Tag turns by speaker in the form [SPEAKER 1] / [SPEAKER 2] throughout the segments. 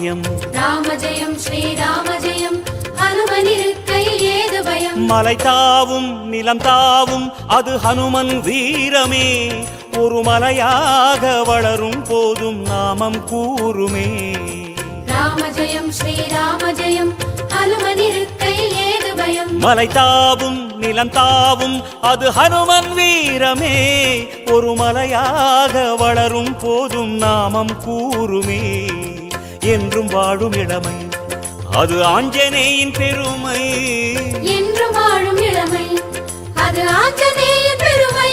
[SPEAKER 1] ஜெயம்
[SPEAKER 2] ராம ஜெயம் ஸ்ரீராம ஜெயம் ஹனுமனிருக்கையில் ஏது பயம்
[SPEAKER 1] மலை தாவும் நிலம் தாவும் அது ஹனுமன் வீரமே ஒரு மலையாக வளரும் போதும் நாமம் கூறுமே
[SPEAKER 2] ராம ஜெயம் ஸ்ரீராம ஜெயம் ஹனுமனிருக்கையில் ஏது பயம்
[SPEAKER 1] மலை தாவும் நிலம் தாவும் அது ஹனுமன் வீரமே ஒரு மலையாக வளரும் போதும் நாமம் கூறுமே என்றும் வாழும் இளமை அது ஆஞ்சநேயின் பெருமை
[SPEAKER 2] என்றும் வாழும் இளமை அது ஆஞ்சநேயின் பெருமை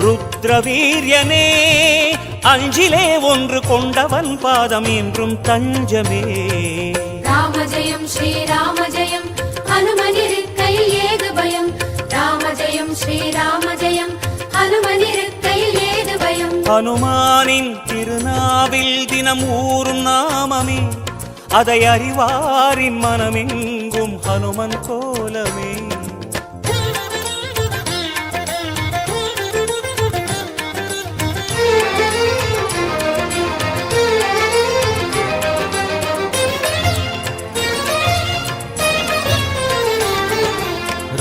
[SPEAKER 1] ருத்ரவீரியனே அஞ்சிலே ஒன்று கொண்டவன் பாதம் என்றும் தஞ்சமே
[SPEAKER 2] ராம ஜெயம் ஸ்ரீராம ஜெயம் ஹனுமனிருக்கையில் ஏது பயம் ராம ஜெயம் ஸ்ரீராம ஜெயம் ஹனுமனிருக்கையில் ஏது பயம்
[SPEAKER 1] ஹனுமானின் திருநாவில் தினம் ஊறும் நாமமே அதை அறிவாரின் மனமெங்கும் ஹனுமன் கோலமே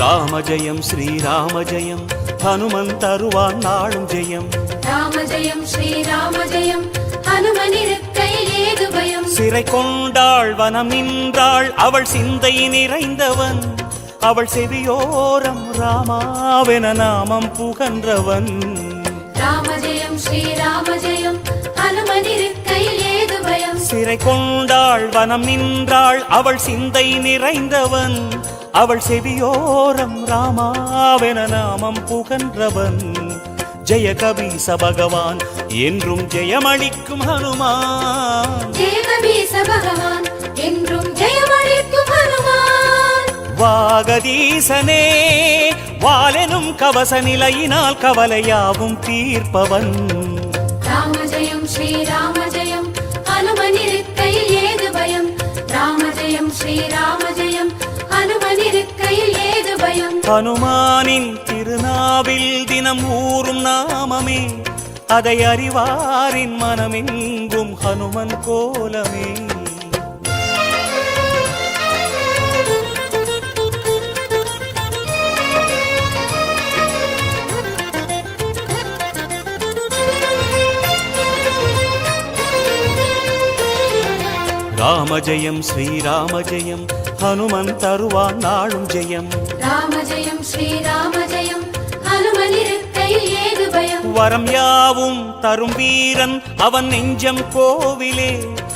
[SPEAKER 1] ராம ஜெயம் ஸ்ரீராம ஜெயம் ஹனுமன் தருவான் நாளும் ஜெயம்
[SPEAKER 2] ராம ஜெயம் ஸ்ரீராம ஜெயம் ஹனுமனிருக்கையில் ஏது பயம்
[SPEAKER 1] சிறை கொண்டாள் வனம் நின்றாள் அவள் சிந்தை நிறைந்தவன் அவள் செவியோரம் ராமாவென நாமம் புகன்றவன்
[SPEAKER 2] ராம ஜெயம் ஸ்ரீராம ஜெயம் ஹனுமனிருக்கையில் ஏது பயம்
[SPEAKER 1] சிறை கொண்டாள் வனம் நின்றாள் அவள் சிந்தை நிறைந்தவன் அவள் செவியோரம் ராமாவென நாமம் புகன்றவன் ஜெய கபீச பகவான் என்றும் ஜெயமளிக்கும் ஹனுமான்
[SPEAKER 2] ஜெய கபீச பகவான் என்றும் ஜெயமளிக்கும் ஹனுமான்
[SPEAKER 1] வாகதீசனே வாலெனும் கவச நிலையினால் கவலையாவும் தீர்ப்பவன்
[SPEAKER 2] ராம ஜெயம் ஸ்ரீராம ஜெயம் ஹனுமனிருக்கையில் ஏது பயம் ராம ஜெயம் ஸ்ரீராம ஜெயம் ஹனுமனிருக்கையில் ஏது பயம்
[SPEAKER 1] ஹனுமானின் திருநாவில் தினம் ஊறும் நாமமே அதை அறிவாரின் மனமெங்கும் ஹனுமன் கோலமே ராம ஜெயம் ஸ்ரீராம ஜெயம் ஹனுமன் தருவான் நாளும் ஜெயம்
[SPEAKER 2] ராம ஜெயம் ஸ்ரீராம ஜெயம் ஹனுமனிருக்கையில் ஏது பயம்
[SPEAKER 1] வரம் யாவும் தரும் வீரன் அவன் நெஞ்சம் கோவிலே